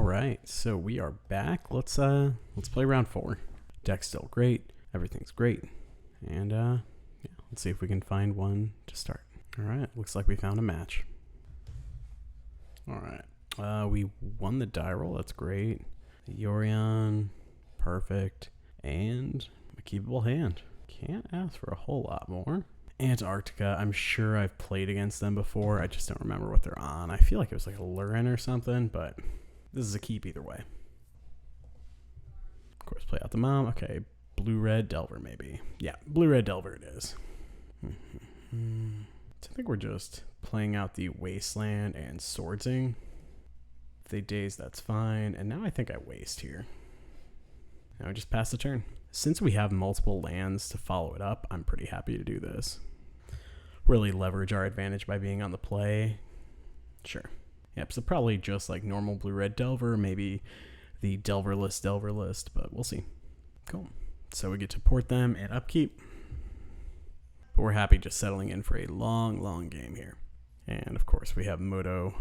All right, so we are back. Let's play round 4. Deck's still great. Everything's great. And yeah, let's see if we can find one to start. All right, looks like we found a match. All right, we won the die roll. That's great. Yorion, perfect, and a keepable hand. Can't ask for a whole lot more. Antarctica, I'm sure I've played against them before. I just don't remember what they're on. I feel like it was like a Lurin or something, but this is a keep either way. Of course, play out the mom. Okay, blue-red Delver maybe. Yeah, blue-red Delver it is. So I think we're just playing out the Wasteland and Swordsing. If they daze, that's fine. And now I think I waste here. Now I just pass the turn. Since we have multiple lands to follow it up, I'm pretty happy to do this. Really leverage our advantage by being on the play. Sure. Yep, so probably just like normal blue-red Delver, maybe the Delver list, but we'll see. Cool. So we get to port them and upkeep. But we're happy just settling in for a long game here. And of course we have Moto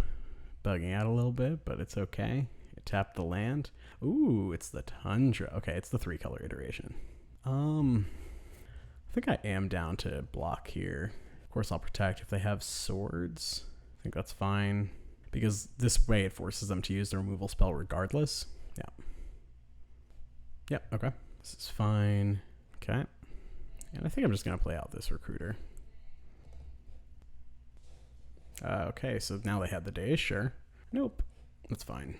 bugging out a little bit, but it's okay. It tapped the land. Ooh, it's the Tundra. Okay, it's the 3-color iteration. I think I am down to block here. Of course I'll protect if they have swords. I think that's fine. Because this way it forces them to use the removal spell regardless. Yeah. Yep, okay. This is fine. Okay. And I think I'm just going to play out this recruiter. Okay, so now they have the daze, sure. Nope. That's fine.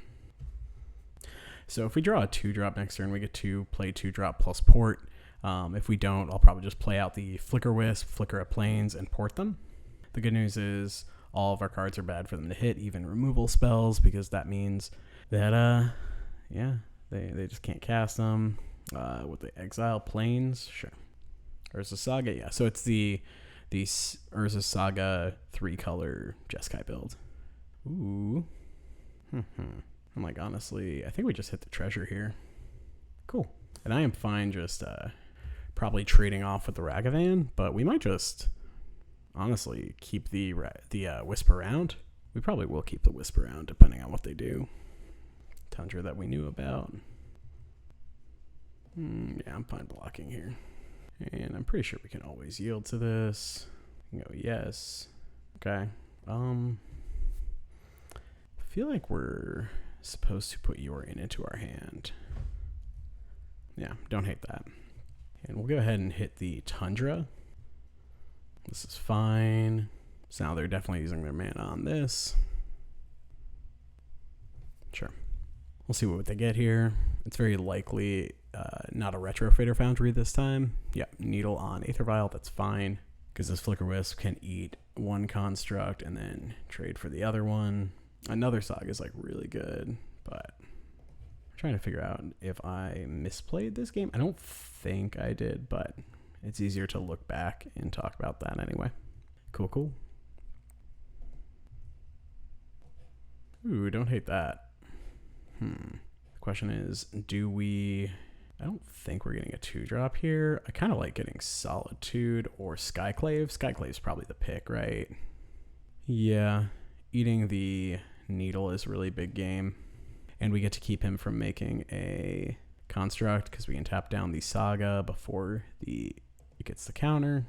So if we draw a 2-drop next turn, we get to play 2-drop plus port. If we don't, I'll probably just play out the Flicker Wisp, Flicker of Plains, and port them. The good news is all of our cards are bad for them to hit, even removal spells, because that means that, yeah, they just can't cast them. With the Exile Plains, sure. Urza Saga, yeah. So it's the Urza Saga 3-color Jeskai build. Ooh. I'm like, honestly, I think we just hit the treasure here. Cool. And I am fine just probably trading off with the Ragavan, but we might just honestly keep the Wisp around. We probably will keep the Wisp around depending on what they do. Tundra that we knew about. Yeah, I'm fine blocking here. And I'm pretty sure we can always yield to this. Go yes. Okay. I feel like we're supposed to put Yorion into our hand. Yeah, don't hate that. And we'll go ahead and hit the Tundra. This is fine. So now they're definitely using their mana on this. Sure. We'll see what they get here. It's very likely not a Retrofiter Foundry this time. Yeah, Needle on Aether Vial, that's fine. Because this Flicker Wisp can eat one construct and then trade for the other one. Another Saga is like really good, but I'm trying to figure out if I misplayed this game. I don't think I did, but it's easier to look back and talk about that anyway. Cool. Ooh, don't hate that. The question is, I don't think we're getting a 2-drop here. I kind of like getting Solitude or Skyclave. Skyclave's probably the pick, right? Yeah, eating the Needle is a really big game. And we get to keep him from making a construct because we can tap down the Saga before it gets the counter.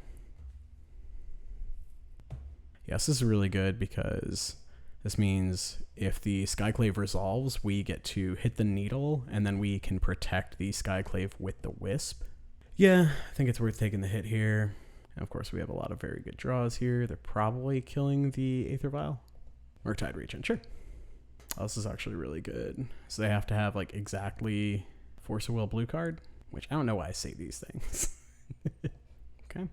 Yes, this is really good because this means if the Skyclave resolves, we get to hit the Needle, and then we can protect the Skyclave with the Wisp. Yeah, I think it's worth taking the hit here. And of course, we have a lot of very good draws here. They're probably killing the Aether Vial. Or Tide Regent, sure. Oh, this is actually really good. So they have to have like exactly Force of Will blue card, which I don't know why I say these things. Okay.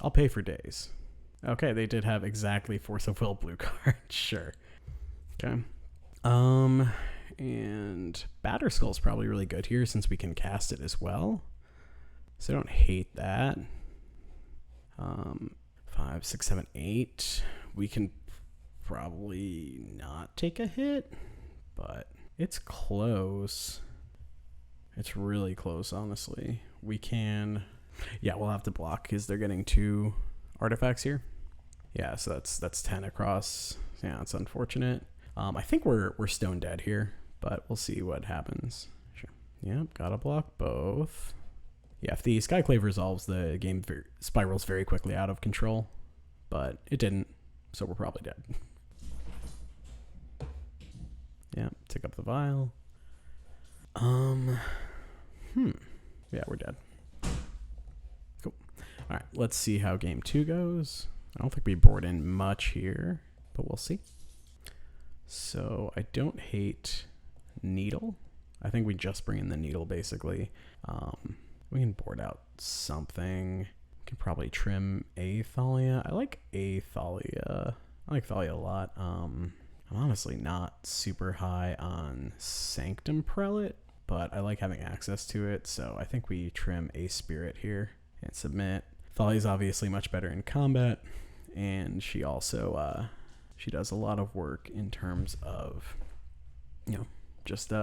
I'll pay for days. Okay, they did have exactly Force of Will blue card. Sure. Okay. And Batterskull's probably really good here since we can cast it as well. So I don't hate that. 5, 6, 7, 8. We can probably not take a hit, but it's close. It's really close, honestly. We can... Yeah, we'll have to block because they're getting 2 artifacts here. Yeah, so that's 10 across. Yeah, it's unfortunate. I think we're stone dead here, but we'll see what happens. Sure. Yep, gotta block both. Yeah, if the Skyclave resolves, the game spirals very quickly out of control, but it didn't, so we're probably dead. Yeah, tick up the vial. Yeah, we're dead. Cool. All right, let's see how game 2 goes. I don't think we board in much here, but we'll see. So I don't hate needle. I think we just bring in the needle, basically. We can board out something. We can probably trim a Thalia. I like a Thalia. I like Thalia a lot. I'm honestly not super high on Sanctum Prelate, but I like having access to it, so I think we trim a Spirit here and submit. Thalia's obviously much better in combat, and she also she does a lot of work in terms of, just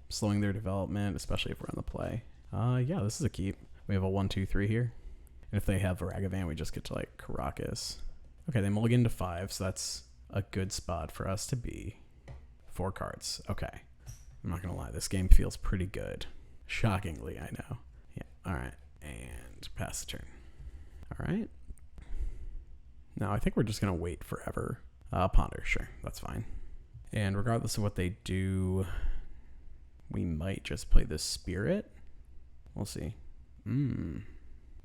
slowing their development, especially if we're on the play. Yeah, this is a keep. We have a 1-2-3 here. And if they have Ragavan, we just get to like Caracas. Okay, they mulligan to 5, so that's a good spot for us to be. 4 cards. Okay. I'm not gonna lie, this game feels pretty good. Shockingly, I know. Yeah, alright. And pass the turn. Alright. Now I think we're just gonna wait forever. Ponder, sure, that's fine. And regardless of what they do, we might just play the Spirit. We'll see.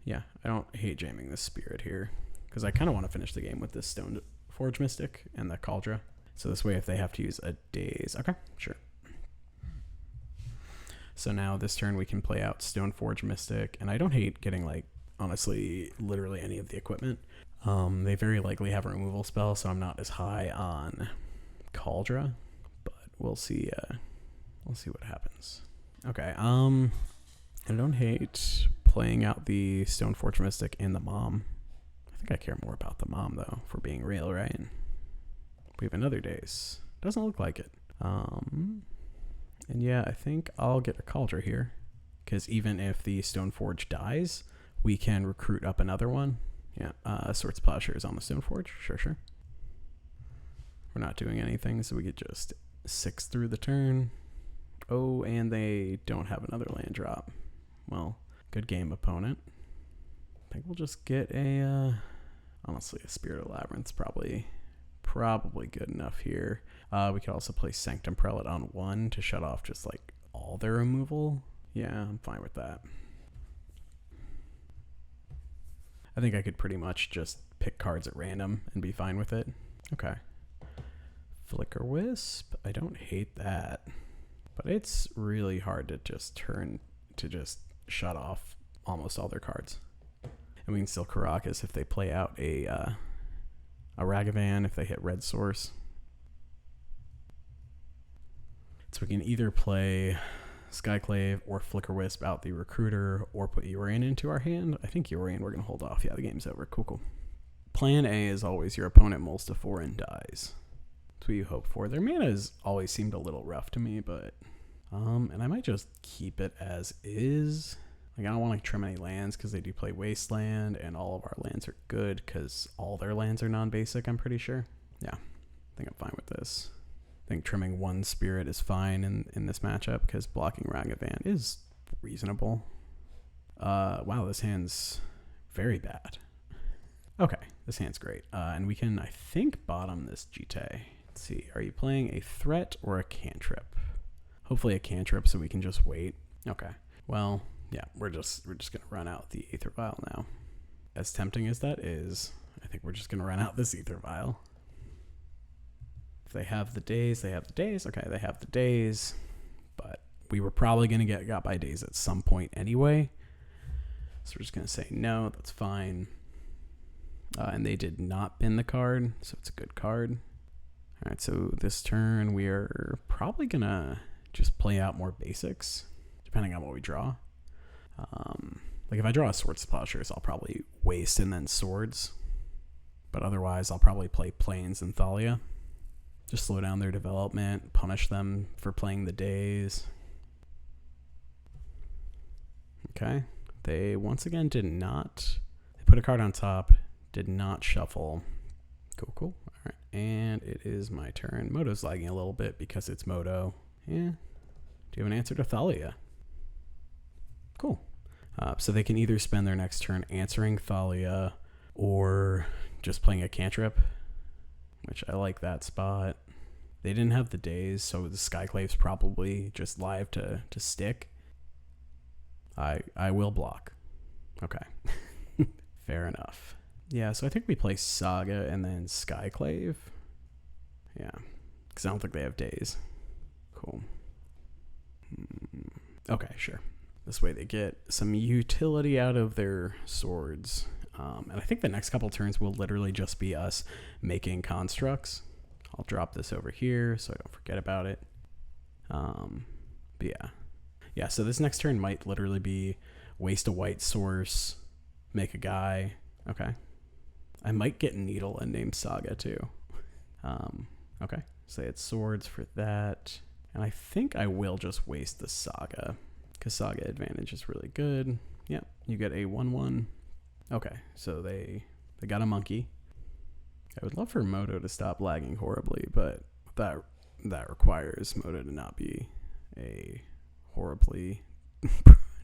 Yeah, I don't hate jamming the Spirit here, because I kind of want to finish the game with this Stoneforge Mystic and the Cauldron. So this way, if they have to use a Daze... Okay, sure. So now this turn we can play out Stoneforge Mystic, and I don't hate getting, like, honestly, literally any of the equipment. They very likely have a removal spell, so I'm not as high on Cauldron, but we'll see what happens. Okay, I don't hate playing out the Stoneforge Mystic and the Mom. I think I care more about the Mom, though, for being real, right? We have another Daze. Doesn't look like it. And yeah, I think I'll get a Cauldron here, because even if the Stoneforge dies, we can recruit up another one. Yeah, Swords Plowshare is on the Stoneforge. Sure. We're not doing anything, so we could just 6 through the turn. Oh, and they don't have another land drop. Well, good game, opponent. I think we'll just get a, honestly, a Spirit of Labyrinth's probably good enough here. We could also play Sanctum Prelate on 1 to shut off just, like, all their removal. Yeah, I'm fine with that. I think I could pretty much just pick cards at random and be fine with it. Okay. Flicker Wisp. I don't hate that. But it's really hard to just turn to just shut off almost all their cards. And we can still Caracas if they play out a Ragavan, if they hit red source. So we can either play Skyclave or Flicker Wisp out the Recruiter or put Yorion into our hand. I think Yorion we're going to hold off. Yeah, the game's over. Cool. Plan A is always your opponent mulls to 4 and dies. That's what you hope for. Their mana has always seemed a little rough to me, but... and I might just keep it as is. Like, I don't want to trim any lands because they do play Wasteland, and all of our lands are good because all their lands are non-basic, I'm pretty sure. Yeah, I think I'm fine with this. I think trimming 1 Spirit is fine in this matchup because blocking Ragavan is reasonable. Wow, this hand's very bad. Okay, this hand's great. And we can, I think, bottom this Jite. Let's see, are you playing a threat or a cantrip? Hopefully a cantrip so we can just wait. Okay, well, yeah, we're just going to run out the Aether Vial now. As tempting as that is, I think we're just going to run out this Aether Vial. If they have the Daze, they have the Daze. Okay, they have the Daze, but we were probably going to get got by Daze at some point anyway. So we're just going to say no, that's fine. And they did not bin the card, so it's a good card. All right, so this turn we are probably going to just play out more basics, depending on what we draw. Like if I draw a Swords Plowshares, I'll probably waste and then Swords. But otherwise, I'll probably play Plains and Thalia. Just slow down their development, punish them for playing the Daze. Okay. They once again did not... They put a card on top, did not shuffle. Cool. All right. and it is my turn. Moto's lagging a little bit because it's Moto. Yeah. Do you have an answer to Thalia? Cool. So they can either spend their next turn answering Thalia or just playing a cantrip, which I like that spot. They didn't have the days, so the Skyclave's probably just live to stick. I will block. Okay. Fair enough. Yeah, so I think we play Saga and then Skyclave. Yeah, because I don't think they have days. Cool. Okay, sure. This way they get some utility out of their swords. And I think the next couple turns will literally just be us making constructs. I'll drop this over here so I don't forget about it. But yeah. Yeah, so this next turn might literally be waste a white source, make a guy. Okay. I might get Needle and name Saga too. Okay. So it's swords for that. And I think I will just waste the Saga, because Saga advantage is really good. Yep, you get a 1/1. Okay, so they got a monkey. I would love for Moto to stop lagging horribly, but that requires Moto to not be a horribly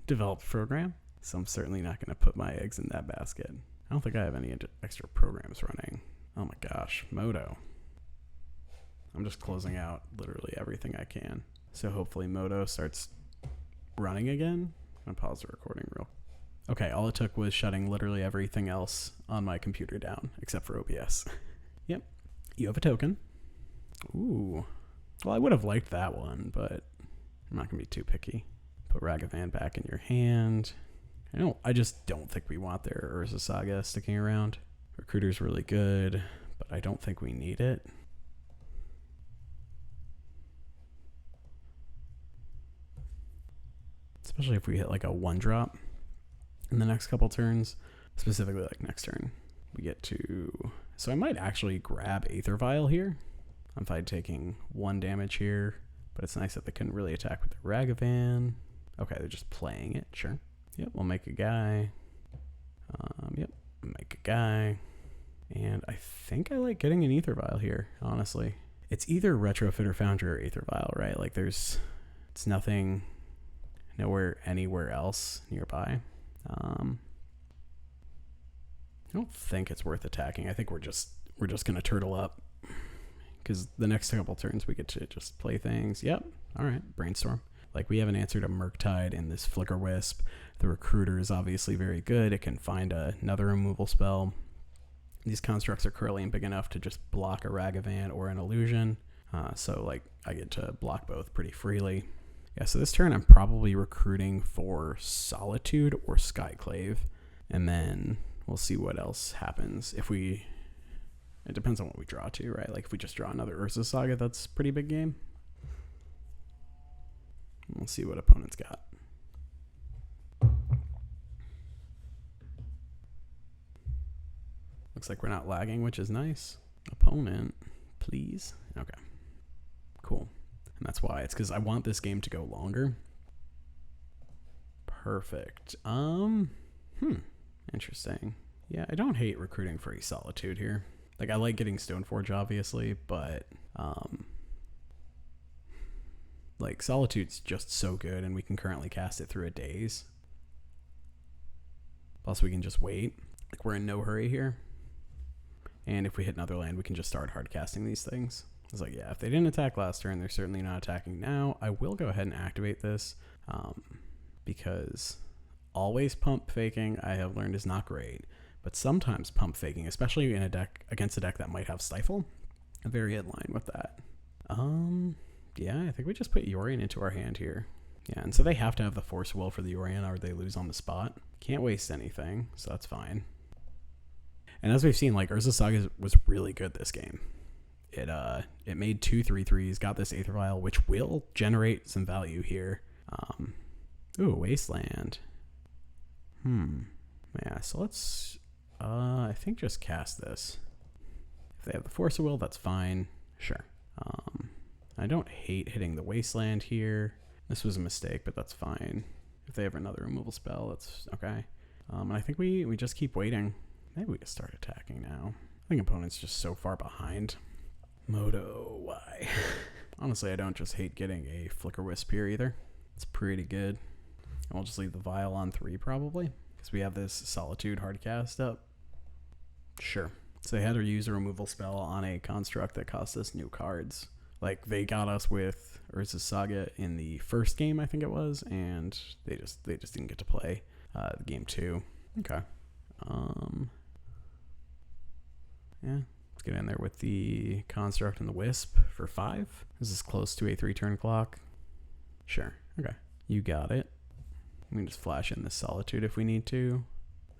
developed program. So I'm certainly not going to put my eggs in that basket. I don't think I have any extra programs running. Oh my gosh, Moto. I'm just closing out literally everything I can. So hopefully Moto starts running again. I'm going to pause the recording real. Okay, all it took was shutting literally everything else on my computer down, except for OBS. Yep. You have a token. Ooh. Well, I would have liked that one, but I'm not going to be too picky. Put Ragavan back in your hand. I just don't think we want their Urza Saga sticking around. Recruiter's really good, but I don't think we need it. Especially if we hit like a 1-drop in the next couple turns, specifically like next turn. We get to... So I might actually grab Aether Vial here. I'm fine taking 1 damage here, but it's nice that they couldn't really attack with the Ragavan. Okay, they're just playing it, sure. Yep, we'll make a guy. Yep, make a guy. And I think I like getting an Aether Vial here, honestly. It's either Retrofit or Foundry or Aether Vial, right? Like it's nothing, nowhere, anywhere else nearby. I don't think it's worth attacking. I think we're just gonna turtle up, because the next couple turns we get to just play things. Yep, all right, Brainstorm. Like, we have an answer to Murktide in this Flicker Wisp. The Recruiter is obviously very good. It can find another removal spell. These constructs are curly and big enough to just block a Ragavan or an Illusion. So, like, I get to block both pretty freely. Yeah, so this turn I'm probably recruiting for Solitude or Skyclave. And then we'll see what else happens. It depends on what we draw to, right? Like, if we just draw another Urza Saga, that's pretty big game. We'll see what opponents got. Looks like we're not lagging, which is nice. Opponent, please. Okay, cool. And that's why. It's because I want this game to go longer. Perfect. Interesting. Yeah, I don't hate recruiting for a Solitude here. Like, I like getting Stoneforge, obviously, but like, Solitude's just so good, and we can currently cast it through a daze. Plus, we can just wait. Like, we're in no hurry here. And if we hit another land, we can just start hard casting these things. It's like, yeah, if they didn't attack last turn, they're certainly not attacking now. I will go ahead and activate this, because always pump faking, I have learned, is not great. But sometimes pump faking, especially in a deck against a deck that might have Stifle, very in line with that. Yeah, I think we just put Yorion into our hand here. Yeah, and so they have to have the Force Will for the Yorion, or they lose on the spot. Can't waste anything, so that's fine. And as we've seen, like, Urza Saga was really good this game. It made 2 3/3s, got this Aether Vial, which will generate some value here. Ooh, Wasteland. Yeah, so let's, I think just cast this. If they have the Force of Will, that's fine. Sure. I don't hate hitting the Wasteland here. This was a mistake, but that's fine. If they have another removal spell, that's okay. And I think we just keep waiting. Maybe we can start attacking now. I think opponent's just so far behind. Moto, why? Honestly, I don't just hate getting a Flicker Wisp here either. It's pretty good. And we'll just leave the Vial on 3 probably, because we have this Solitude hardcast up. Sure. So they had to use a removal spell on a construct that cost us new cards. Like, they got us with Urza's Saga in the first game, I think it was, and they just didn't get to play the game 2. Okay. Yeah, let's get in there with the Construct and the Wisp for 5. This is close to a 3-turn clock. Sure. Okay. You got it. We can just flash in this Solitude if we need to.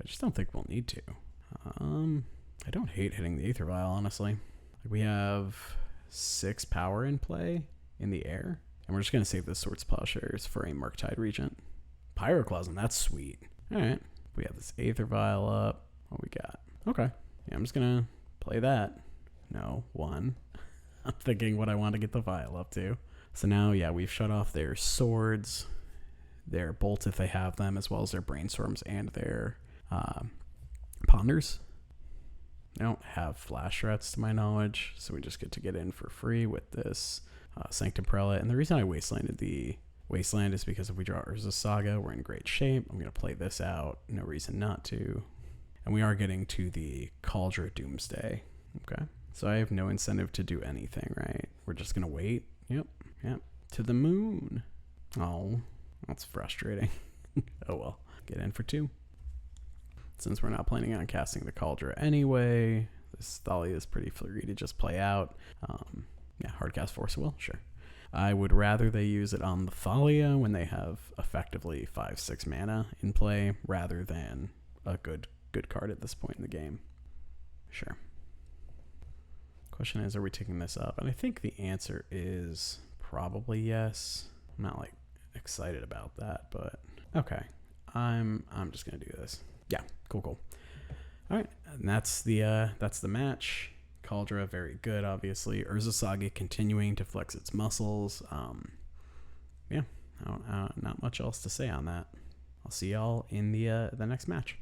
I just don't think we'll need to. I don't hate hitting the Aether Vial, honestly. Like, we have 6 power in play in the air, and we're just going to save the Swords Plowshares for a Murktide Regent. Pyroclasm, that's sweet. Alright, we have this Aether Vial up. What we got? Okay, yeah, I'm just going to play that. No, 1. I'm thinking what I want to get the Vial up to. So now, yeah, we've shut off their Swords, their Bolts if they have them, as well as their Brainstorms and their Ponders. They don't have flash threats to my knowledge, so we just get to get in for free with this Sanctum Prelate. And the reason I wastelanded the Wasteland is because if we draw Urza's Saga, we're in great shape. I'm going to play this out. No reason not to. And we are getting to the Cauldron Doomsday. Okay. So I have no incentive to do anything, right? We're just going to wait. Yep. To the moon. Oh, that's frustrating. Oh well. Get in for 2. Since we're not planning on casting the Cauldron anyway, this Thalia is pretty free to just play out. Yeah, hardcast Force of Will, sure. I would rather they use it on the Thalia when they have effectively 5-6 mana in play, rather than a good card at this point in the game. Sure. Question is, are we taking this up? And I think the answer is probably yes. I'm not like excited about that, but okay. I'm just gonna do this. Yeah, cool. All right, and that's the match. Cauldron, very good, obviously. Urza's Saga continuing to flex its muscles. Yeah, not much else to say on that. I'll see y'all in the next match.